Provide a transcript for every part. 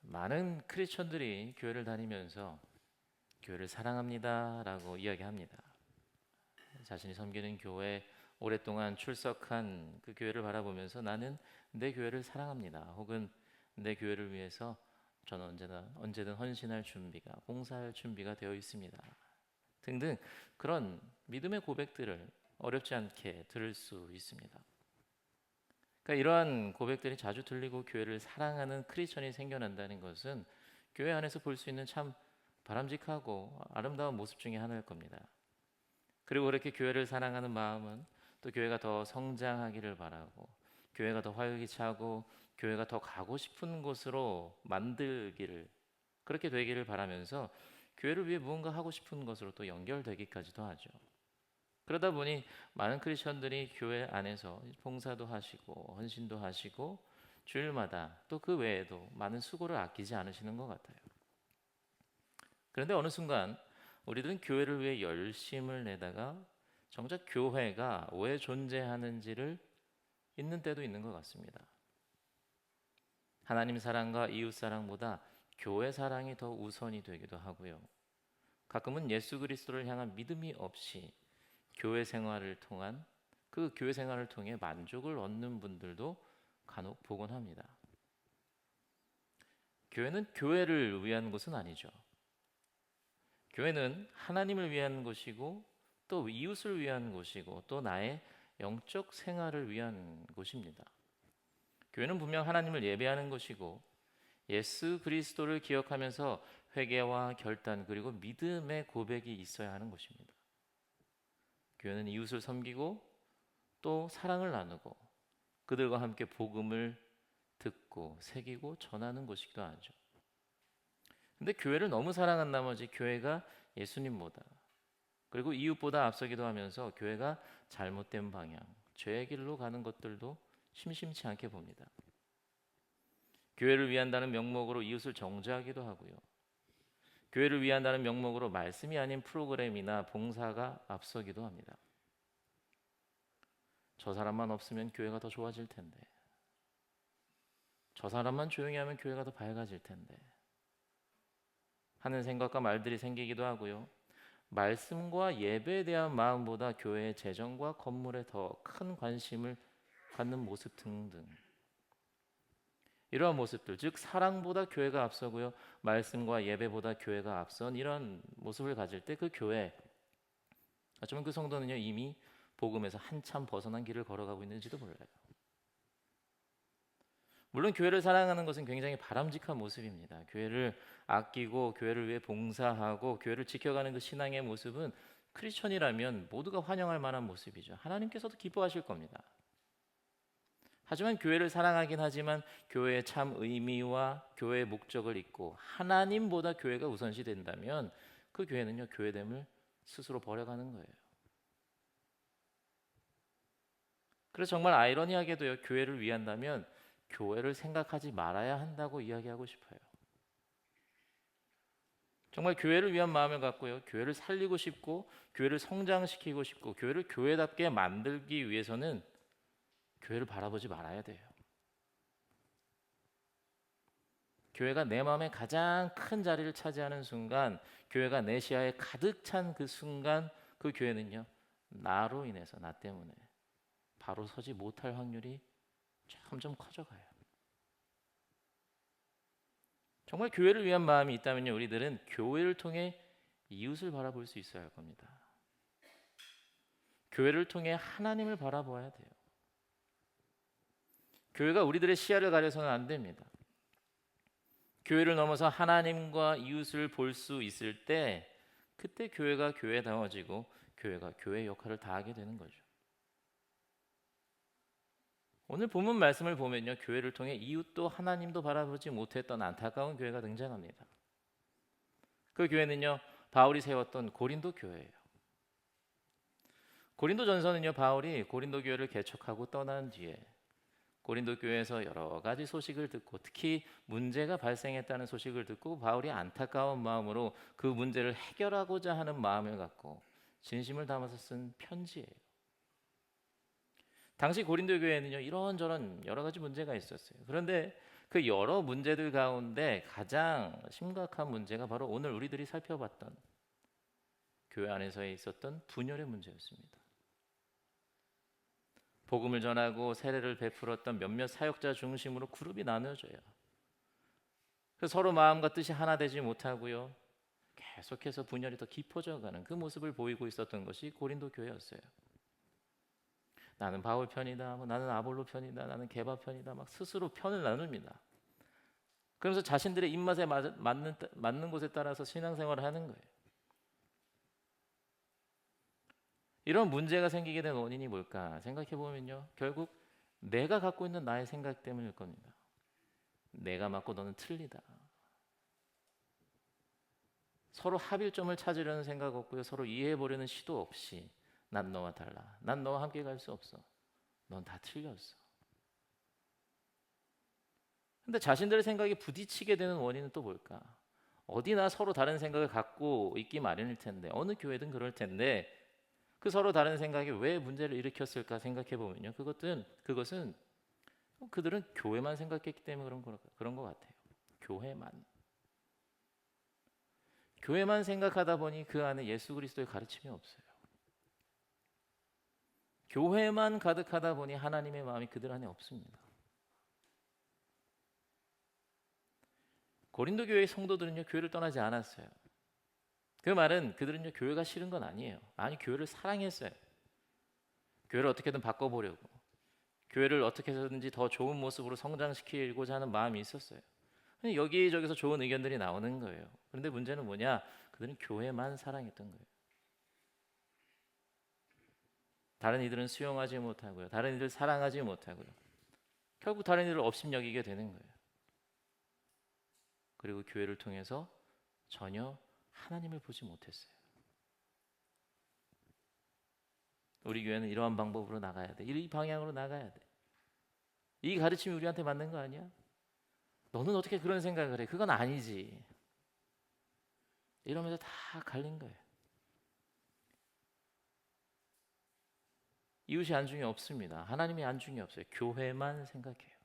많은 크리스천들이 교회를 다니면서 교회를 사랑합니다라고 이야기합니다. 자신이 섬기는 교회 오랫동안 출석한 그 교회를 바라보면서 나는 내 교회를 사랑합니다. 혹은 내 교회를 위해서 저는 언제든 헌신할 준비가, 봉사할 준비가 되어 있습니다. 등등 그런 믿음의 고백들을 어렵지 않게 들을 수 있습니다. 그러니까 이러한 고백들이 자주 들리고 교회를 사랑하는 크리스천이 생겨난다는 것은 교회 안에서 볼 수 있는 참 바람직하고 아름다운 모습 중에 하나일 겁니다. 그리고 그렇게 교회를 사랑하는 마음은 또 교회가 더 성장하기를 바라고 교회가 더 활기차고 교회가 더 가고 싶은 곳으로 만들기를 그렇게 되기를 바라면서 교회를 위해 무언가 하고 싶은 것으로 또 연결되기까지도 하죠. 그러다 보니 많은 크리스천들이 교회 안에서 봉사도 하시고 헌신도 하시고 주일마다 또 그 외에도 많은 수고를 아끼지 않으시는 것 같아요. 그런데 어느 순간 우리들은 교회를 위해 열심을 내다가 정작 교회가 왜 존재하는지를 잊는 때도 있는 것 같습니다. 하나님 사랑과 이웃 사랑보다 교회 사랑이 더 우선이 되기도 하고요. 가끔은 예수 그리스도를 향한 믿음이 없이 교회 생활을 통한 그 교회 생활을 통해 만족을 얻는 분들도 간혹 보곤 합니다. 교회는 교회를 위한 곳은 아니죠. 교회는 하나님을 위한 곳이고 또 이웃을 위한 곳이고 또 나의 영적 생활을 위한 곳입니다. 교회는 분명 하나님을 예배하는 곳이고 예수 그리스도를 기억하면서 회개와 결단 그리고 믿음의 고백이 있어야 하는 곳입니다. 교회는 이웃을 섬기고 또 사랑을 나누고 그들과 함께 복음을 듣고 새기고 전하는 곳이기도 하죠. 근데 교회를 너무 사랑한 나머지 교회가 예수님보다 그리고 이웃보다 앞서기도 하면서 교회가 잘못된 방향, 죄의 길로 가는 것들도 심심치 않게 봅니다. 교회를 위한다는 명목으로 이웃을 정죄하기도 하고요. 교회를 위한다는 명목으로 말씀이 아닌 프로그램이나 봉사가 앞서기도 합니다. 저 사람만 없으면 교회가 더 좋아질 텐데, 저 사람만 조용히 하면 교회가 더 밝아질 텐데 하는 생각과 말들이 생기기도 하고요. 말씀과 예배에 대한 마음보다 교회의 재정과 건물에 더 큰 관심을 갖는 모습 등등 이러한 모습들, 즉 사랑보다 교회가 앞서고요. 말씀과 예배보다 교회가 앞선 이런 모습을 가질 때 그 교회, 어쩌면 그 성도는요 이미 복음에서 한참 벗어난 길을 걸어가고 있는지도 몰라요. 물론 교회를 사랑하는 것은 굉장히 바람직한 모습입니다. 교회를 아끼고 교회를 위해 봉사하고 교회를 지켜가는 그 신앙의 모습은 크리스천이라면 모두가 환영할 만한 모습이죠. 하나님께서도 기뻐하실 겁니다. 하지만 교회를 사랑하긴 하지만 교회의 참 의미와 교회의 목적을 잊고 하나님보다 교회가 우선시 된다면 그 교회는요 교회됨을 스스로 버려가는 거예요. 그래서 정말 아이러니하게도요 교회를 위한다면 교회를 생각하지 말아야 한다고 이야기하고 싶어요. 정말 교회를 위한 마음을 갖고요 교회를 살리고 싶고 교회를 성장시키고 싶고 교회를 교회답게 만들기 위해서는 교회를 바라보지 말아야 돼요. 교회가 내 마음에 가장 큰 자리를 차지하는 순간, 교회가 내 시야에 가득 찬 그 순간 그 교회는요 나로 인해서 나 때문에 바로 서지 못할 확률이 점점 커져가요. 정말 교회를 위한 마음이 있다면요 우리들은 교회를 통해 이웃을 바라볼 수 있어야 할 겁니다. 교회를 통해 하나님을 바라보아야 돼요. 교회가 우리들의 시야를 가려서는 안 됩니다. 교회를 넘어서 하나님과 이웃을 볼 수 있을 때 그때 교회가 교회다워지고 교회가 교회의 역할을 다하게 되는 거죠. 오늘 본문 말씀을 보면요 교회를 통해 이웃도 하나님도 바라보지 못했던 안타까운 교회가 등장합니다. 그 교회는요 바울이 세웠던 고린도 교회예요. 고린도 전서는요 바울이 고린도 교회를 개척하고 떠난 뒤에 고린도 교회에서 여러 가지 소식을 듣고 특히 문제가 발생했다는 소식을 듣고 바울이 안타까운 마음으로 그 문제를 해결하고자 하는 마음을 갖고 진심을 담아서 쓴 편지예요. 당시 고린도 교회는요 이런저런 여러 가지 문제가 있었어요. 그런데 그 여러 문제들 가운데 가장 심각한 문제가 바로 오늘 우리들이 살펴봤던 교회 안에서 있었던 분열의 문제였습니다. 복음을 전하고 세례를 베풀었던 몇몇 사역자 중심으로 그룹이 나누어져요. 서로 마음과 뜻이 하나 되지 못하고요, 계속해서 분열이 더 깊어져가는 그 모습을 보이고 있었던 것이 고린도 교회였어요. 나는 바울 편이다, 나는 아볼로 편이다, 나는 게바 편이다, 막 스스로 편을 나눕니다. 그러면서 자신들의 입맛에 맞는 곳에 따라서 신앙생활을 하는 거예요. 이런 문제가 생기게 된 원인이 뭘까 생각해 보면요, 결국 내가 갖고 있는 나의 생각 때문일 겁니다. 내가 맞고 너는 틀리다. 서로 합일점을 찾으려는 생각 없고요, 서로 이해해 보려는 시도 없이 난 너와 달라, 난 너와 함께 갈 수 없어, 넌 다 틀렸어. 근데 자신들의 생각이 부딪히게 되는 원인은 또 뭘까? 어디나 서로 다른 생각을 갖고 있기 마련일 텐데, 어느 교회든 그럴 텐데, 그 서로 다른 생각이 왜 문제를 일으켰을까 생각해 보면요, 그것은 그들은 교회만 생각했기 때문에 그런 것 같아요. 교회만 생각하다 보니 그 안에 예수 그리스도의 가르침이 없어요. 교회만 가득하다 보니 하나님의 마음이 그들 안에 없습니다. 고린도 교회의 성도들은요, 교회를 떠나지 않았어요. 그 말은 그들은요, 교회가 싫은 건 아니에요. 아니, 교회를 사랑했어요. 교회를 어떻게든 바꿔보려고, 교회를 어떻게 해서든지 더 좋은 모습으로 성장시키고자 하는 마음이 있었어요. 여기저기서 좋은 의견들이 나오는 거예요. 그런데 문제는 뭐냐? 그들은 교회만 사랑했던 거예요. 다른 이들은 수용하지 못하고요, 다른 이들 사랑하지 못하고요, 결국 다른 이들을 업신여기게 되는 거예요. 그리고 교회를 통해서 전혀 하나님을 보지 못했어요. 우리 교회는 이러한 방법으로 나가야 돼, 이 방향으로 나가야 돼, 이 가르침이 우리한테 맞는 거 아니야? 너는 어떻게 그런 생각을 해? 그건 아니지. 이러면서 다 갈린 거예요. 이웃이 안중에 없습니다. 하나님이 안중에 없어요. 교회만 생각해요.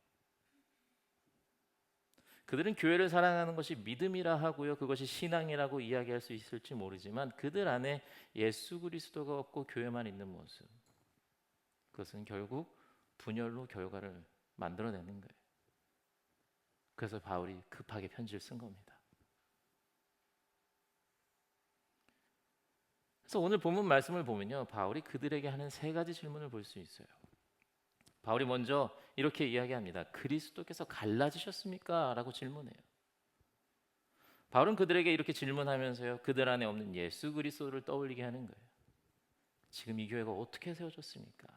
그들은 교회를 사랑하는 것이 믿음이라 하고요, 그것이 신앙이라고 이야기할 수 있을지 모르지만 그들 안에 예수 그리스도가 없고 교회만 있는 모습, 그것은 결국 분열로 결과를 만들어내는 거예요. 그래서 바울이 급하게 편지를 쓴 겁니다. 그래서 오늘 본문 말씀을 보면요, 바울이 그들에게 하는 세 가지 질문을 볼 수 있어요. 바울이 먼저 이렇게 이야기합니다. 그리스도께서 갈라지셨습니까? 라고 질문해요. 바울은 그들에게 이렇게 질문하면서요, 그들 안에 없는 예수 그리스도를 떠올리게 하는 거예요. 지금 이 교회가 어떻게 세워졌습니까?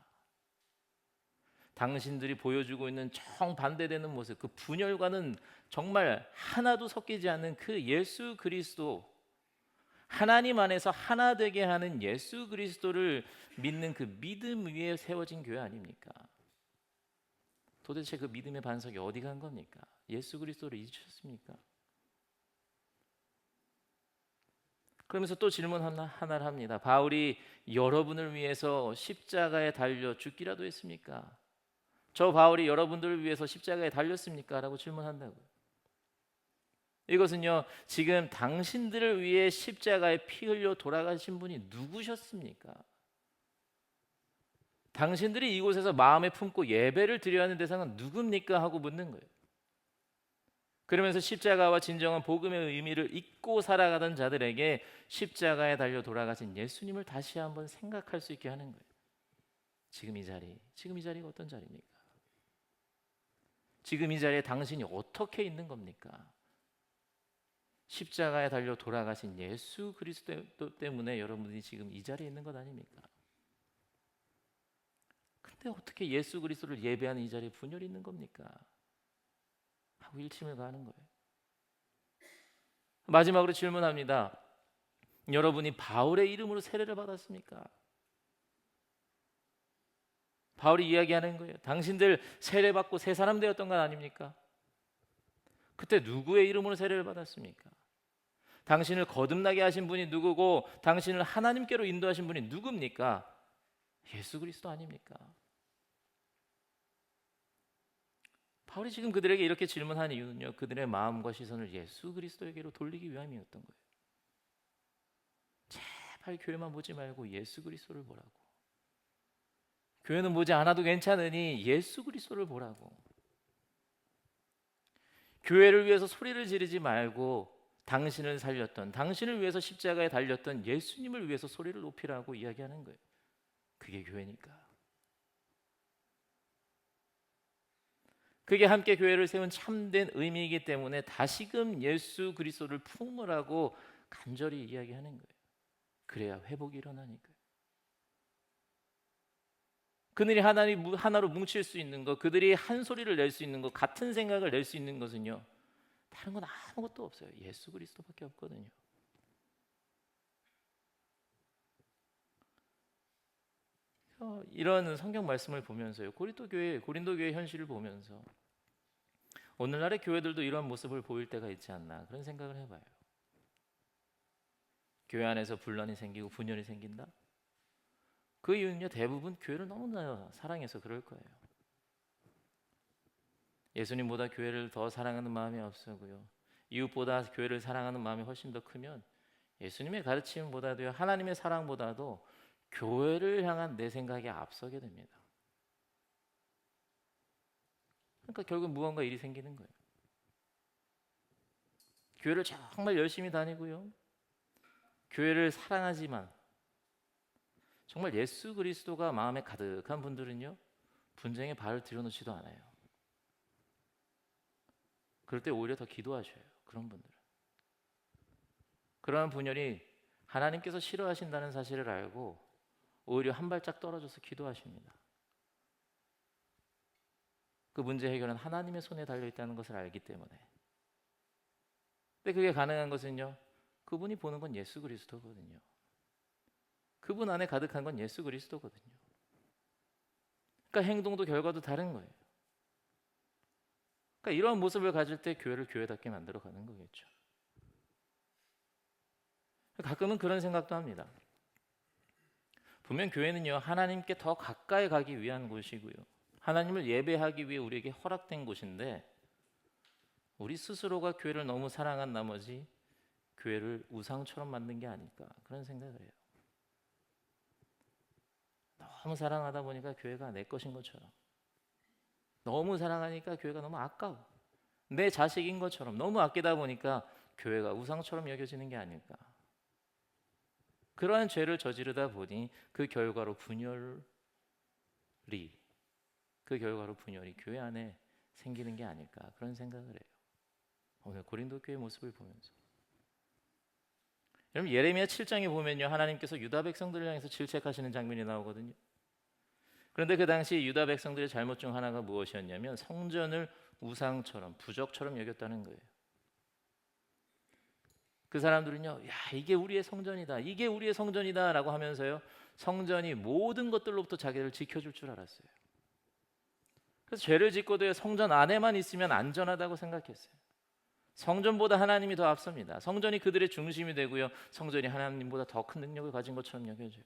당신들이 보여주고 있는 정반대되는 모습, 그 분열과는 정말 하나도 섞이지 않는 그 예수 그리스도, 하나님 안에서 하나 되게 하는 예수 그리스도를 믿는 그 믿음 위에 세워진 교회 아닙니까? 도대체 그 믿음의 반석이 어디 간 겁니까? 예수 그리스도를 잊으셨습니까? 그러면서 또 질문 하나를 합니다. 바울이 여러분을 위해서 십자가에 달려 죽기라도 했습니까? 저 바울이 여러분들을 위해서 십자가에 달렸습니까? 라고 질문한다고요. 이것은요, 지금 당신들을 위해 십자가에 피 흘려 돌아가신 분이 누구셨습니까? 당신들이 이곳에서 마음에 품고 예배를 드려야 하는 대상은 누굽니까? 하고 묻는 거예요. 그러면서 십자가와 진정한 복음의 의미를 잊고 살아가던 자들에게 십자가에 달려 돌아가신 예수님을 다시 한번 생각할 수 있게 하는 거예요. 지금 이 자리가 어떤 자리입니까? 지금 이 자리에 당신이 어떻게 있는 겁니까? 십자가에 달려 돌아가신 예수 그리스도 때문에 여러분이 지금 이 자리에 있는 것 아닙니까? 근데 어떻게 예수 그리스도를 예배하는 이 자리에 분열이 있는 겁니까? 하고 일침을 가하는 거예요. 마지막으로 질문합니다. 여러분이 바울의 이름으로 세례를 받았습니까? 바울이 이야기하는 거예요. 당신들 세례받고 새 사람 되었던 건 아닙니까? 그때 누구의 이름으로 세례를 받았습니까? 당신을 거듭나게 하신 분이 누구고 당신을 하나님께로 인도하신 분이 누굽니까? 예수 그리스도 아닙니까? 바울이 지금 그들에게 이렇게 질문한 이유는요, 그들의 마음과 시선을 예수 그리스도에게로 돌리기 위함이었던 거예요. 제발 교회만 보지 말고 예수 그리스도를 보라고. 교회는 보지 않아도 괜찮으니 예수 그리스도를 보라고. 교회를 위해서 소리를 지르지 말고 당신을 살렸던, 당신을 위해서 십자가에 달렸던 예수님을 위해서 소리를 높이라고 이야기하는 거예요. 그게 교회니까. 그게 함께 교회를 세운 참된 의미이기 때문에 다시금 예수 그리스도를 품으라고 간절히 이야기하는 거예요. 그래야 회복이 일어나니까요. 그들이 하나로 뭉칠 수 있는 것, 그들이 한 소리를 낼 수 있는 것, 같은 생각을 낼 수 있는 것은요, 다른 건 아무것도 없어요. 예수 그리스도밖에 없거든요. 이런 성경 말씀을 보면서요, 고린도 교회 현실을 보면서 오늘날의 교회들도 이런 모습을 보일 때가 있지 않나, 그런 생각을 해봐요. 교회 안에서 분란이 생기고 분열이 생긴다? 그 이유는요, 대부분 교회를 너무나 사랑해서 그럴 거예요. 예수님보다 교회를 더 사랑하는 마음이 앞서고요, 이웃보다 교회를 사랑하는 마음이 훨씬 더 크면 예수님의 가르침보다도요, 하나님의 사랑보다도 교회를 향한 내 생각이 앞서게 됩니다. 그러니까 결국 무언가 일이 생기는 거예요. 교회를 정말 열심히 다니고요, 교회를 사랑하지만 정말 예수 그리스도가 마음에 가득한 분들은요, 분쟁에 발을 들여놓지도 않아요. 그럴 때 오히려 더 기도하셔요. 그런 분들은. 그러한 분열이 하나님께서 싫어하신다는 사실을 알고 오히려 한 발짝 떨어져서 기도하십니다. 그 문제 해결은 하나님의 손에 달려있다는 것을 알기 때문에. 근데 그게 가능한 것은요, 그분이 보는 건 예수 그리스도거든요. 그분 안에 가득한 건 예수 그리스도거든요. 그러니까 행동도 결과도 다른 거예요. 그러니까 이런 모습을 가질 때 교회를 교회답게 만들어가는 거겠죠. 가끔은 그런 생각도 합니다. 분명 교회는요, 하나님께 더 가까이 가기 위한 곳이고요, 하나님을 예배하기 위해 우리에게 허락된 곳인데, 우리 스스로가 교회를 너무 사랑한 나머지 교회를 우상처럼 만든 게 아닐까, 그런 생각을 해요. 너무 사랑하다 보니까 교회가 내 것인 것처럼, 너무 사랑하니까 교회가 너무 아까워, 내 자식인 것처럼 너무 아끼다 보니까 교회가 우상처럼 여겨지는 게 아닐까. 그러한 죄를 저지르다 보니 그 결과로 분열이 교회 안에 생기는 게 아닐까, 그런 생각을 해요. 오늘 고린도 교회 모습을 보면서 여러분, 예레미야 7장에 보면요, 하나님께서 유다 백성들을 향해서 질책하시는 장면이 나오거든요. 그런데 그 당시 유다 백성들의 잘못 중 하나가 무엇이었냐면 성전을 우상처럼, 부적처럼 여겼다는 거예요. 그 사람들은요, 야, 이게 우리의 성전이다, 이게 우리의 성전이다 라고 하면서요, 성전이 모든 것들로부터 자기를 지켜줄 줄 알았어요. 그래서 죄를 짓고도 성전 안에만 있으면 안전하다고 생각했어요. 성전보다 하나님이 더 앞섭니다. 성전이 그들의 중심이 되고요, 성전이 하나님보다 더 큰 능력을 가진 것처럼 여겨져요.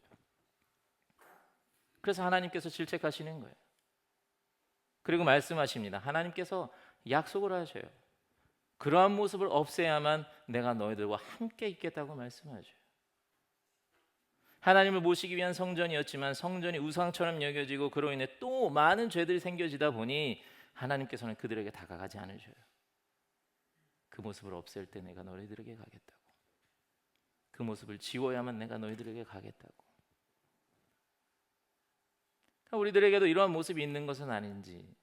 그래서 하나님께서 질책하시는 거예요. 그리고 말씀하십니다. 하나님께서 약속을 하셔요. 그러한 모습을 없애야만 내가 너희들과 함께 있겠다고 말씀하셔요. 하나님을 모시기 위한 성전이었지만 성전이 우상처럼 여겨지고 그로 인해 또 많은 죄들이 생겨지다 보니 하나님께서는 그들에게 다가가지 않으셔요. 그 모습을 없앨 때 내가 너희들에게 가겠다고, 그 모습을 지워야만 내가 너희들에게 가겠다고. 우리들에게도 이러한 모습이 있는 것은 아닌지,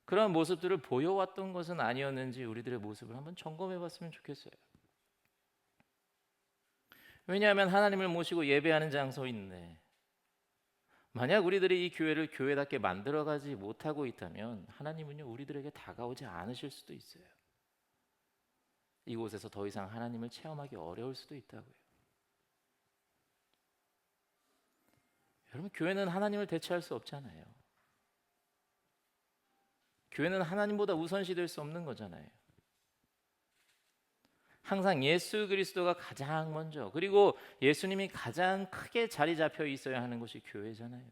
그런 모습들을 보여왔던 것은 아니었는지 우리들의 모습을 한번 점검해 봤으면 좋겠어요. 왜냐하면 하나님을 모시고 예배하는 장소인데, 만약 우리들이 이 교회를 교회답게 만들어가지 못하고 있다면 하나님은요, 우리들에게 다가오지 않으실 수도 있어요. 이곳에서 더 이상 하나님을 체험하기 어려울 수도 있다고요. 여러분, 교회는 하나님을 대체할 수 없잖아요. 교회는 하나님보다 우선시될 수 없는 거잖아요. 항상 예수 그리스도가 가장 먼저, 그리고 예수님이 가장 크게 자리 잡혀 있어야 하는 곳이 교회잖아요.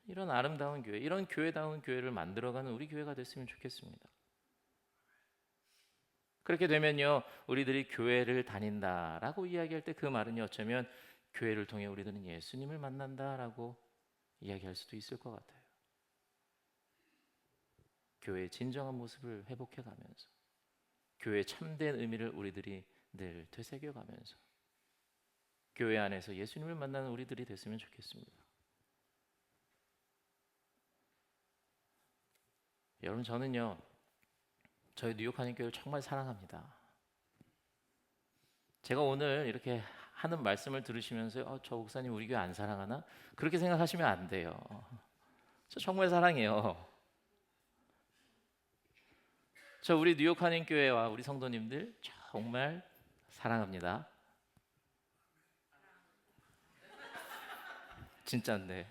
이런 아름다운 교회, 이런 교회다운 교회를 만들어가는 우리 교회가 됐으면 좋겠습니다. 그렇게 되면요, 우리들이 교회를 다닌다라고 이야기할 때 그 말은요, 어쩌면 교회를 통해 우리들은 예수님을 만난다라고 이야기할 수도 있을 것 같아요. 교회의 진정한 모습을 회복해가면서, 교회의 참된 의미를 우리들이 늘 되새겨가면서 교회 안에서 예수님을 만나는 우리들이 됐으면 좋겠습니다. 여러분, 저는요, 저희 뉴욕 한인교회를 정말 사랑합니다. 제가 오늘 이렇게 하는 말씀을 들으시면서 저 목사님 우리 교회 안 사랑하나? 그렇게 생각하시면 안 돼요. 저 정말 사랑해요. 저 우리 뉴욕 한인교회와 우리 성도님들 정말 사랑합니다. 진짜인데.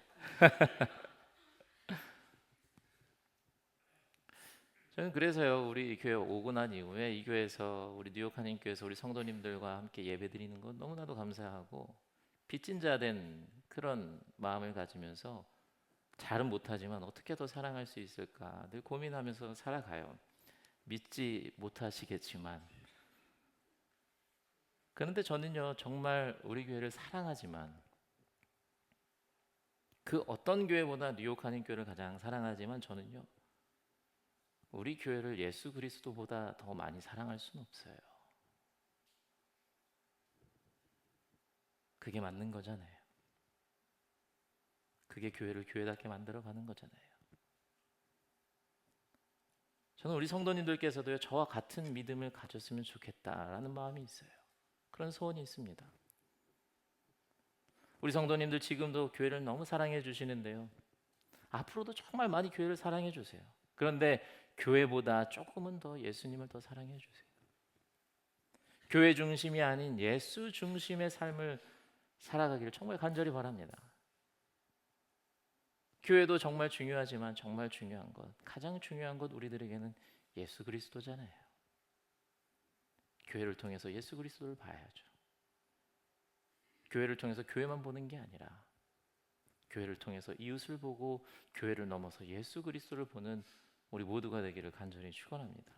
저는 그래서요, 우리 교회 오고 난 이후에 이 교회에서 우리 뉴욕 한인교회에서 우리 성도님들과 함께 예배드리는 건 너무나도 감사하고 빚진 자 된 그런 마음을 가지면서 잘은 못하지만 어떻게 더 사랑할 수 있을까 늘 고민하면서 살아가요. 믿지 못하시겠지만, 그런데 저는요 정말 우리 교회를 사랑하지만, 그 어떤 교회보다 뉴욕 한인교회를 가장 사랑하지만, 저는요 우리 교회를 예수 그리스도보다 더 많이 사랑할 수는 없어요. 그게 맞는 거잖아요. 그게 교회를 교회답게 만들어가는 거잖아요. 저는 우리 성도님들께서도요 저와 같은 믿음을 가졌으면 좋겠다라는 마음이 있어요. 그런 소원이 있습니다. 우리 성도님들 지금도 교회를 너무 사랑해 주시는데요, 앞으로도 정말 많이 교회를 사랑해 주세요. 그런데 교회보다 조금은 더 예수님을 더 사랑해 주세요. 교회 중심이 아닌 예수 중심의 삶을 살아가기를 정말 간절히 바랍니다. 교회도 정말 중요하지만 정말 중요한 것, 가장 중요한 것 우리들에게는 예수 그리스도잖아요. 교회를 통해서 예수 그리스도를 봐야죠. 교회를 통해서 교회만 보는 게 아니라 교회를 통해서 이웃을 보고 교회를 넘어서 예수 그리스도를 보는 우리 모두가 되기를 간절히 축원합니다.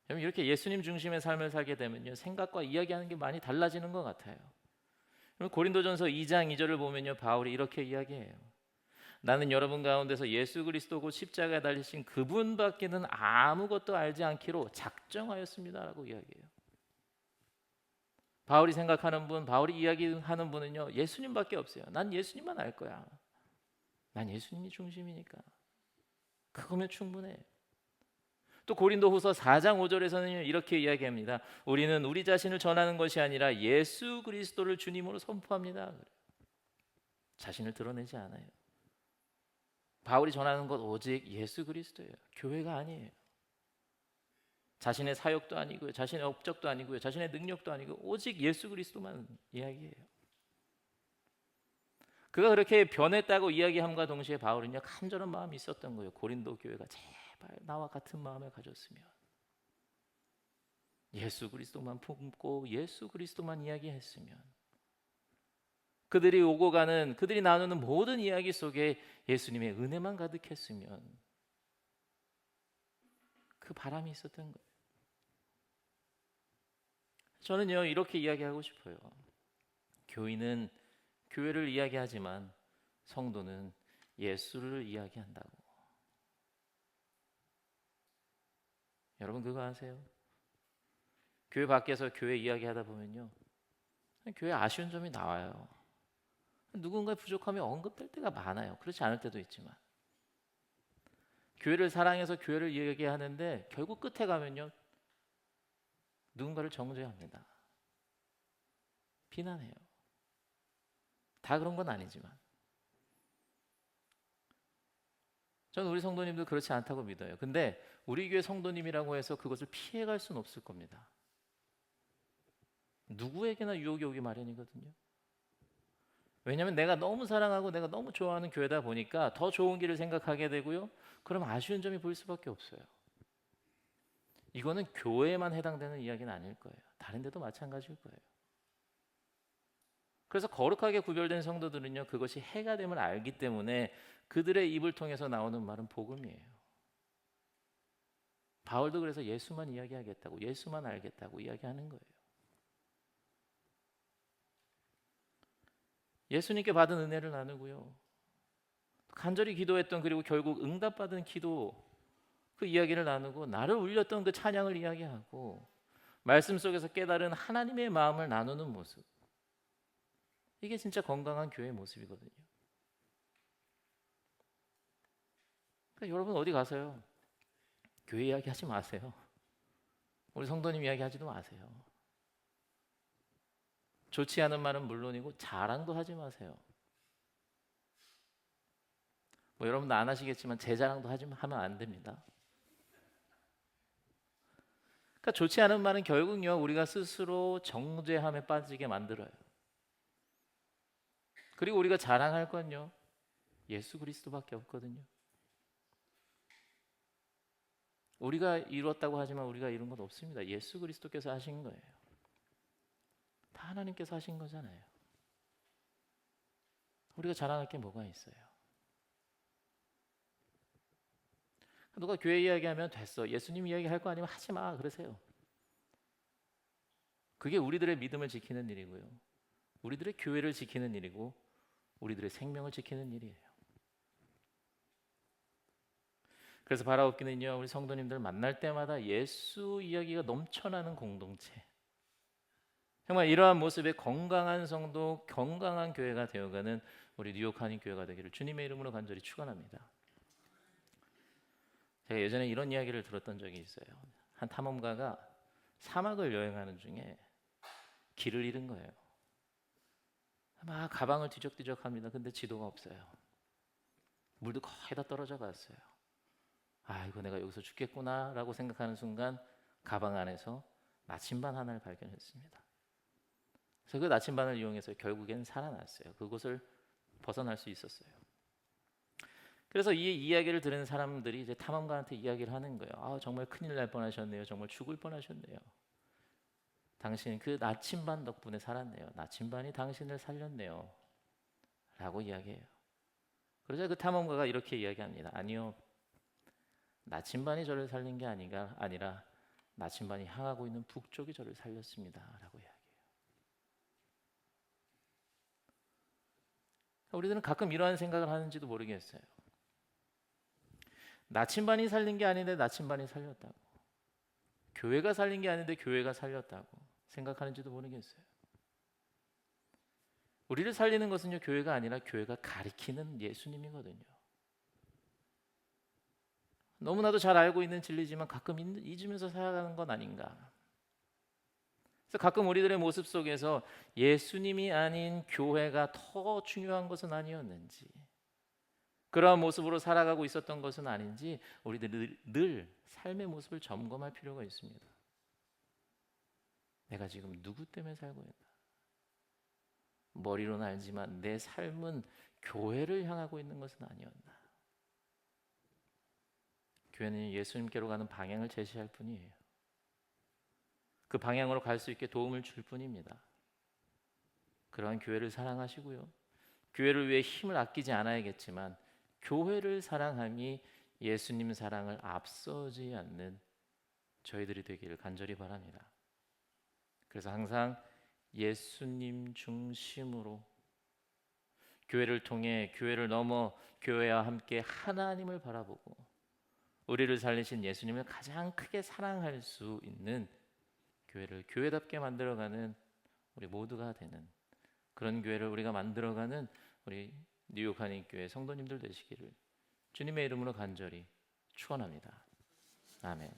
여러분, 이렇게 예수님 중심의 삶을 살게 되면요 생각과 이야기하는 게 많이 달라지는 것 같아요. 고린도전서 2장 2절을 보면요 바울이 이렇게 이야기해요. 나는 여러분 가운데서 예수 그리스도 곧 십자가에 달리신 그분밖에는 아무것도 알지 않기로 작정하였습니다라고 이야기해요. 바울이 생각하는 분, 바울이 이야기하는 분은요 예수님밖에 없어요. 난 예수님만 알 거야. 난 예수님이 중심이니까. 그거면 충분해. 또 고린도후서 4장 5절에서는 이렇게 이야기합니다. 우리는 우리 자신을 전하는 것이 아니라 예수 그리스도를 주님으로 선포합니다. 자신을 드러내지 않아요. 바울이 전하는 것 오직 예수 그리스도예요. 교회가 아니에요. 자신의 사역도 아니고요, 자신의 업적도 아니고요, 자신의 능력도 아니고 오직 예수 그리스도만 이야기해요. 그가 그렇게 변했다고 이야기함과 동시에 바울은요 간절한 마음이 있었던 거예요. 고린도 교회가 제발 나와 같은 마음을 가졌으면, 예수 그리스도만 품고 예수 그리스도만 이야기했으면, 그들이 오고 가는, 그들이 나누는 모든 이야기 속에 예수님의 은혜만 가득했으면, 그 바람이 있었던 거예요. 저는요 이렇게 이야기하고 싶어요. 교인은 교회를 이야기하지만 성도는 예수를 이야기한다고. 여러분 그거 아세요? 교회 밖에서 교회 이야기하다 보면요 교회 아쉬운 점이 나와요. 누군가의 부족함이 언급될 때가 많아요. 그렇지 않을 때도 있지만, 교회를 사랑해서 교회를 이야기하는데 결국 끝에 가면요 누군가를 정죄합니다. 비난해요. 다 그런 건 아니지만 저는 우리 성도님들 그렇지 않다고 믿어요. 근데 우리 교회 성도님이라고 해서 그것을 피해갈 수는 없을 겁니다. 누구에게나 유혹이 오기 마련이거든요. 왜냐하면 내가 너무 사랑하고 내가 너무 좋아하는 교회다 보니까 더 좋은 길을 생각하게 되고요, 그럼 아쉬운 점이 보일 수밖에 없어요. 이거는 교회에만 해당되는 이야기는 아닐 거예요. 다른 데도 마찬가지일 거예요. 그래서 거룩하게 구별된 성도들은요, 그것이 해가 됨을 알기 때문에 그들의 입을 통해서 나오는 말은 복음이에요. 바울도 그래서 예수만 이야기하겠다고, 예수만 알겠다고 이야기하는 거예요. 예수님께 받은 은혜를 나누고요, 간절히 기도했던, 그리고 결국 응답받은 기도, 그 이야기를 나누고, 나를 울렸던 그 찬양을 이야기하고, 말씀 속에서 깨달은 하나님의 마음을 나누는 모습, 이게 진짜 건강한 교회의 모습이거든요. 그러니까 여러분 어디 가세요? 교회 이야기 하지 마세요. 우리 성도님 이야기 하지도 마세요. 좋지 않은 말은 물론이고 자랑도 하지 마세요. 뭐 여러분도 안 하시겠지만 제 자랑도 하면 안 됩니다. 그러니까 좋지 않은 말은 결국요, 우리가 스스로 정죄함에 빠지게 만들어요. 그리고 우리가 자랑할 건요, 예수 그리스도밖에 없거든요. 우리가 이루었다고 하지만 우리가 이룬 건 없습니다. 예수 그리스도께서 하신 거예요. 다 하나님께서 하신 거잖아요. 우리가 자랑할 게 뭐가 있어요? 누가 교회 이야기하면 됐어, 예수님 이야기 할 거 아니면 하지 마, 그러세요. 그게 우리들의 믿음을 지키는 일이고요, 우리들의 교회를 지키는 일이고, 우리들의 생명을 지키는 일이에요. 그래서 바라옵기는요, 우리 성도님들 만날 때마다 예수 이야기가 넘쳐나는 공동체, 정말 이러한 모습의 건강한 성도, 건강한 교회가 되어가는 우리 뉴욕 한인 교회가 되기를 주님의 이름으로 간절히 축원합니다. 제가 예전에 이런 이야기를 들었던 적이 있어요. 한 탐험가가 사막을 여행하는 중에 길을 잃은 거예요. 막 가방을 뒤적뒤적합니다. 근데 지도가 없어요. 물도 거의 다 떨어져 갔어요. 아, 이거 내가 여기서 죽겠구나라고 생각하는 순간 가방 안에서 나침반 하나를 발견했습니다. 그래서 그 나침반을 이용해서 결국엔 살아났어요. 그곳을 벗어날 수 있었어요. 그래서 이 이야기를 들은 사람들이 이제 탐험가한테 이야기를 하는 거예요. 아, 정말 큰일 날 뻔하셨네요. 정말 죽을 뻔하셨네요. 당신 그 나침반 덕분에 살았네요. 나침반이 당신을 살렸네요. 라고 이야기해요. 그러자 그 탐험가가 이렇게 이야기합니다. 아니요, 나침반이 저를 살린 게 아니라 나침반이 향하고 있는 북쪽이 저를 살렸습니다. 라고 이야기해요. 우리들은 가끔 이러한 생각을 하는지도 모르겠어요. 나침반이 살린 게 아닌데 나침반이 살렸다고, 교회가 살린 게 아닌데 교회가 살렸다고 생각하는지도 모르겠어요. 우리를 살리는 것은요, 교회가 아니라 교회가 가리키는 예수님이거든요. 너무나도 잘 알고 있는 진리지만 가끔 잊으면서 살아가는 건 아닌가. 그래서 가끔 우리들의 모습 속에서 예수님이 아닌 교회가 더 중요한 것은 아니었는지, 그러한 모습으로 살아가고 있었던 것은 아닌지, 우리들 늘 삶의 모습을 점검할 필요가 있습니다. 내가 지금 누구 때문에 살고 있나? 머리로는 알지만 내 삶은 교회를 향하고 있는 것은 아니었나? 교회는 예수님께로 가는 방향을 제시할 뿐이에요. 그 방향으로 갈 수 있게 도움을 줄 뿐입니다. 그러한 교회를 사랑하시고요, 교회를 위해 힘을 아끼지 않아야겠지만 교회를 사랑함이 예수님 사랑을 앞서지 않는 저희들이 되기를 간절히 바랍니다. 그래서 항상 예수님 중심으로 교회를 통해, 교회를 넘어 교회와 함께 하나님을 바라보고 우리를 살리신 예수님을 가장 크게 사랑할 수 있는 교회를 교회답게 만들어가는 우리 모두가 되는 그런 교회를 우리가 만들어가는 우리 뉴욕 한인교회 성도님들 되시기를 주님의 이름으로 간절히 축원합니다. 아멘.